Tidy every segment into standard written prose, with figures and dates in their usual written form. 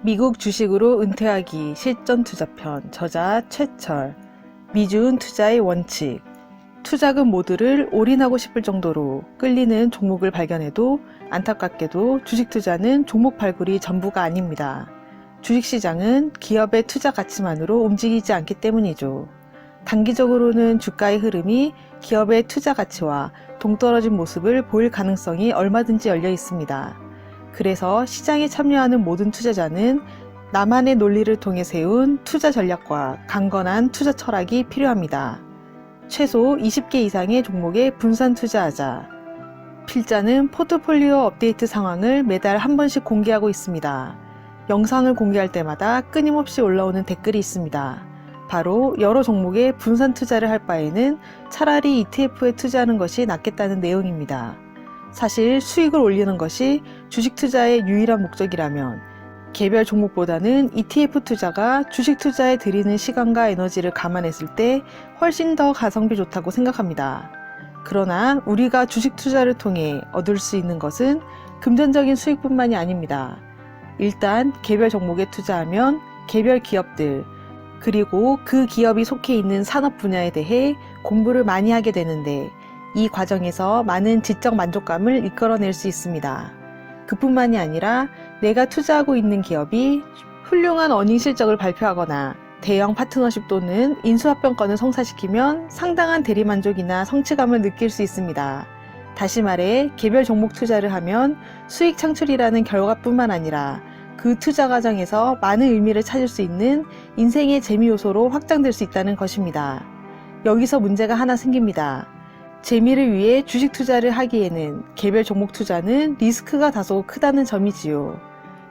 미국 주식으로 은퇴하기 실전 투자편 저자 최철. 미주은 투자의 원칙. 투자금 모두를 올인하고 싶을 정도로 끌리는 종목을 발견해도 안타깝게도 주식 투자는 종목 발굴이 전부가 아닙니다. 주식시장은 기업의 투자 가치만으로 움직이지 않기 때문이죠. 단기적으로는 주가의 흐름이 기업의 투자 가치와 동떨어진 모습을 보일 가능성이 얼마든지 열려 있습니다. 그래서 시장에 참여하는 모든 투자자는 나만의 논리를 통해 세운 투자 전략과 강건한 투자 철학이 필요합니다. 최소 20개 이상의 종목에 분산 투자하자. 필자는 포트폴리오 업데이트 상황을 매달 한 번씩 공개하고 있습니다. 영상을 공개할 때마다 끊임없이 올라오는 댓글이 있습니다. 바로 여러 종목에 분산 투자를 할 바에는 차라리 ETF에 투자하는 것이 낫겠다는 내용입니다. 사실 수익을 올리는 것이 주식 투자의 유일한 목적이라면 개별 종목보다는 ETF 투자가 주식 투자에 들이는 시간과 에너지를 감안했을 때 훨씬 더 가성비 좋다고 생각합니다. 그러나 우리가 주식 투자를 통해 얻을 수 있는 것은 금전적인 수익뿐만이 아닙니다. 일단 개별 종목에 투자하면 개별 기업들, 그리고 그 기업이 속해 있는 산업 분야에 대해 공부를 많이 하게 되는데 이 과정에서 많은 지적 만족감을 이끌어낼 수 있습니다. 그뿐만이 아니라 내가 투자하고 있는 기업이 훌륭한 어닝 실적을 발표하거나 대형 파트너십 또는 인수합병권을 성사시키면 상당한 대리만족이나 성취감을 느낄 수 있습니다. 다시 말해 개별 종목 투자를 하면 수익 창출이라는 결과뿐만 아니라 그 투자 과정에서 많은 의미를 찾을 수 있는 인생의 재미 요소로 확장될 수 있다는 것입니다. 여기서 문제가 하나 생깁니다. 재미를 위해 주식 투자를 하기에는 개별 종목 투자는 리스크가 다소 크다는 점이지요.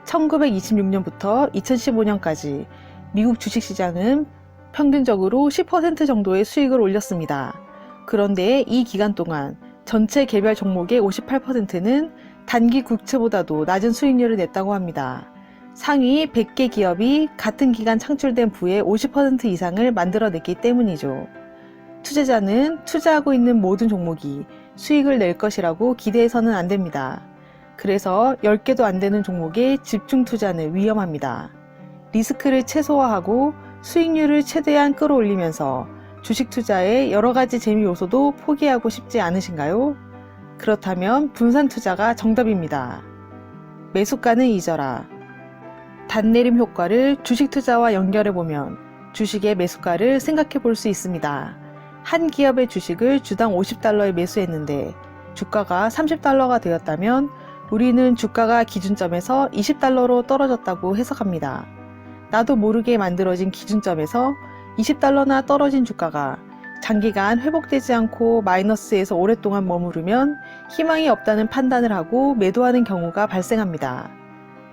1926년부터 2015년까지 미국 주식시장은 평균적으로 10% 정도의 수익을 올렸습니다. 그런데 이 기간 동안 전체 개별 종목의 58%는 단기 국채보다도 낮은 수익률을 냈다고 합니다. 상위 100개 기업이 같은 기간 창출된 부의 50% 이상을 만들어냈기 때문이죠. 투자자는 투자하고 있는 모든 종목이 수익을 낼 것이라고 기대해서는 안 됩니다. 그래서 10개도 안 되는 종목에 집중 투자는 위험합니다. 리스크를 최소화하고 수익률을 최대한 끌어올리면서 주식 투자의 여러 가지 재미 요소도 포기하고 싶지 않으신가요? 그렇다면 분산 투자가 정답입니다. 매수가는 잊어라. 단내림 효과를 주식 투자와 연결해보면 주식의 매수가를 생각해 볼 수 있습니다. 한 기업의 주식을 주당 $50에 매수했는데 주가가 $30가 되었다면 우리는 주가가 기준점에서 $20로 떨어졌다고 해석합니다. 나도 모르게 만들어진 기준점에서 $20나 떨어진 주가가 장기간 회복되지 않고 마이너스에서 오랫동안 머무르면 희망이 없다는 판단을 하고 매도하는 경우가 발생합니다.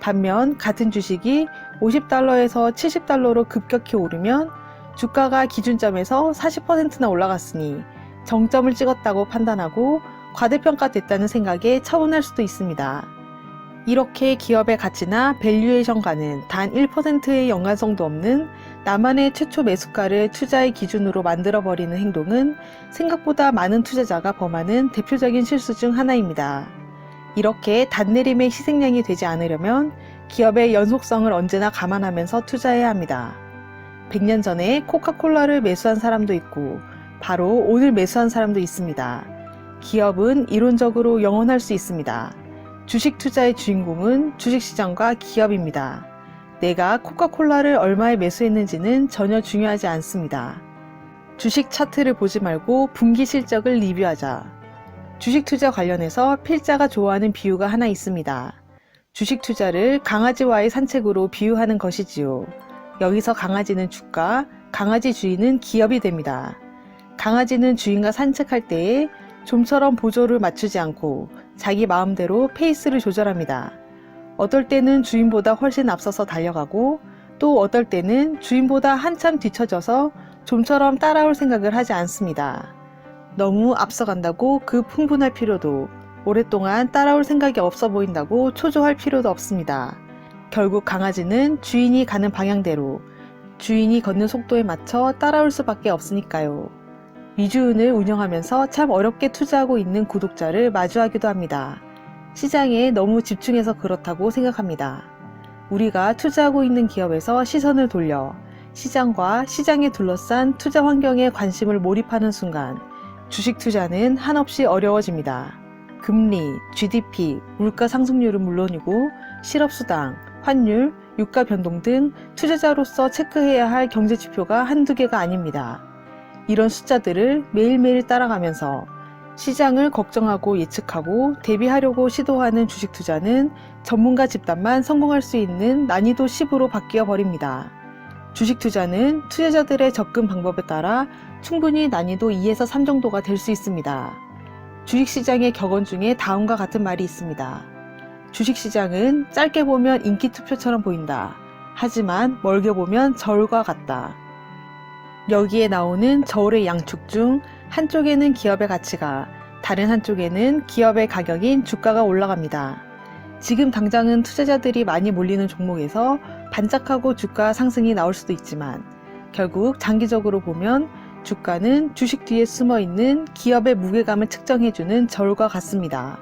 반면 같은 주식이 $50에서 $70로 급격히 오르면 주가가 기준점에서 40%나 올라갔으니 정점을 찍었다고 판단하고 과대평가됐다는 생각에 처분할 수도 있습니다. 이렇게 기업의 가치나 밸류에이션과는 단 1%의 연관성도 없는 나만의 최초 매수가를 투자의 기준으로 만들어버리는 행동은 생각보다 많은 투자자가 범하는 대표적인 실수 중 하나입니다. 이렇게 단내림의 희생양이 되지 않으려면 기업의 연속성을 언제나 감안하면서 투자해야 합니다. 100년 전에 코카콜라를 매수한 사람도 있고 바로 오늘 매수한 사람도 있습니다. 기업은 이론적으로 영원할 수 있습니다. 주식 투자의 주인공은 주식시장과 기업입니다. 내가 코카콜라를 얼마에 매수했는지는 전혀 중요하지 않습니다. 주식 차트를 보지 말고 분기 실적을 리뷰하자. 주식 투자 관련해서 필자가 좋아하는 비유가 하나 있습니다. 주식 투자를 강아지와의 산책으로 비유하는 것이지요. 여기서 강아지는 주가, 강아지 주인은 기업이 됩니다. 강아지는 주인과 산책할 때에 좀처럼 보조를 맞추지 않고 자기 마음대로 페이스를 조절합니다. 어떨 때는 주인보다 훨씬 앞서서 달려가고 또 어떨 때는 주인보다 한참 뒤처져서 좀처럼 따라올 생각을 하지 않습니다. 너무 앞서간다고 급 흥분할 필요도, 오랫동안 따라올 생각이 없어 보인다고 초조할 필요도 없습니다. 결국 강아지는 주인이 가는 방향대로 주인이 걷는 속도에 맞춰 따라올 수밖에 없으니까요. 미주은을 운영하면서 참 어렵게 투자하고 있는 구독자를 마주하기도 합니다. 시장에 너무 집중해서 그렇다고 생각합니다. 우리가 투자하고 있는 기업에서 시선을 돌려 시장과 시장에 둘러싼 투자 환경에 관심을 몰입하는 순간 주식 투자는 한없이 어려워집니다. 금리, GDP, 물가 상승률은 물론이고 실업수당, 환율, 유가 변동 등 투자자로서 체크해야 할 경제 지표가 한두 개가 아닙니다. 이런 숫자들을 매일매일 따라가면서 시장을 걱정하고 예측하고 대비하려고 시도하는 주식 투자는 전문가 집단만 성공할 수 있는 난이도 10으로 바뀌어 버립니다. 주식 투자는 투자자들의 접근 방법에 따라 충분히 난이도 2에서 3 정도가 될 수 있습니다. 주식시장의 격언 중에 다음과 같은 말이 있습니다. 주식시장은 짧게 보면 인기투표처럼 보인다. 하지만 멀게 보면 저울과 같다. 여기에 나오는 저울의 양축 중 한쪽에는 기업의 가치가, 다른 한쪽에는 기업의 가격인 주가가 올라갑니다. 지금 당장은 투자자들이 많이 몰리는 종목에서 반짝하고 주가 상승이 나올 수도 있지만 결국 장기적으로 보면 주가는 주식 뒤에 숨어있는 기업의 무게감을 측정해주는 저울과 같습니다.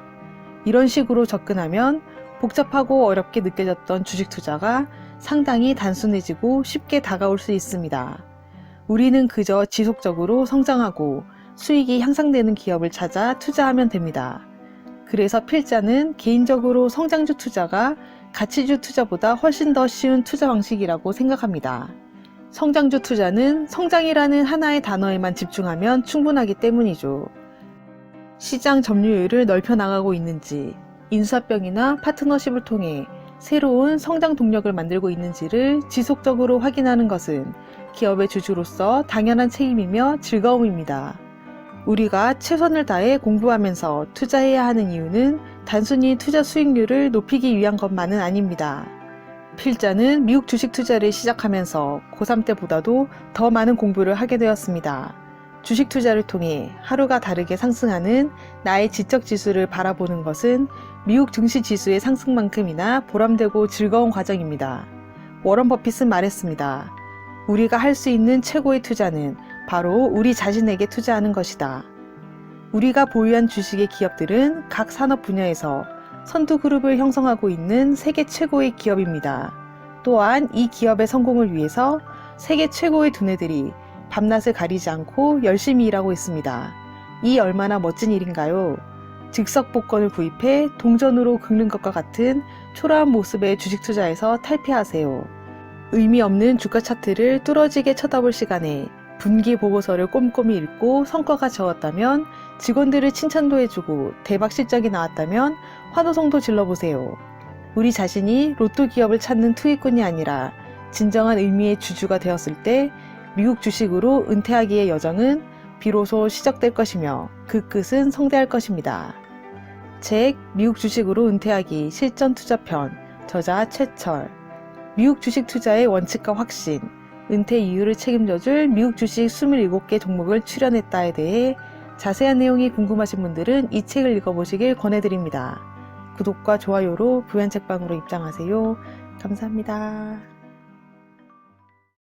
이런 식으로 접근하면 복잡하고 어렵게 느껴졌던 주식 투자가 상당히 단순해지고 쉽게 다가올 수 있습니다. 우리는 그저 지속적으로 성장하고 수익이 향상되는 기업을 찾아 투자하면 됩니다. 그래서 필자는 개인적으로 성장주 투자가 가치주 투자보다 훨씬 더 쉬운 투자 방식이라고 생각합니다. 성장주 투자는 성장이라는 하나의 단어에만 집중하면 충분하기 때문이죠. 시장 점유율을 넓혀 나가고 있는지, 인수합병이나 파트너십을 통해 새로운 성장 동력을 만들고 있는지를 지속적으로 확인하는 것은 기업의 주주로서 당연한 책임이며 즐거움입니다. 우리가 최선을 다해 공부하면서 투자해야 하는 이유는 단순히 투자 수익률을 높이기 위한 것만은 아닙니다. 필자는 미국 주식 투자를 시작하면서 고3 때보다도 더 많은 공부를 하게 되었습니다. 주식 투자를 통해 하루가 다르게 상승하는 나의 지적 지수를 바라보는 것은 미국 증시 지수의 상승만큼이나 보람되고 즐거운 과정입니다. 워런 버핏은 말했습니다. 우리가 할 수 있는 최고의 투자는 바로 우리 자신에게 투자하는 것이다. 우리가 보유한 주식의 기업들은 각 산업 분야에서 선두 그룹을 형성하고 있는 세계 최고의 기업입니다. 또한 이 기업의 성공을 위해서 세계 최고의 두뇌들이 밤낮을 가리지 않고 열심히 일하고 있습니다. 이 얼마나 멋진 일인가요? 즉석 복권을 구입해 동전으로 긁는 것과 같은 초라한 모습의 주식 투자에서 탈피하세요. 의미 없는 주가 차트를 뚫어지게 쳐다볼 시간에 분기 보고서를 꼼꼼히 읽고 성과가 적었다면 직원들을 칭찬도 해주고 대박 실적이 나왔다면 환호성도 질러보세요. 우리 자신이 로또 기업을 찾는 투기꾼이 아니라 진정한 의미의 주주가 되었을 때 미국 주식으로 은퇴하기의 여정은 비로소 시작될 것이며 그 끝은 성대할 것입니다. 책 미국 주식으로 은퇴하기 실전 투자편, 저자 최철. 미국 주식 투자의 원칙과 확신, 은퇴 이유를 책임져줄 미국 주식 27개 종목을 출연했다에 대해 자세한 내용이 궁금하신 분들은 이 책을 읽어보시길 권해드립니다. 구독과 좋아요로 부연책방으로 입장하세요. 감사합니다.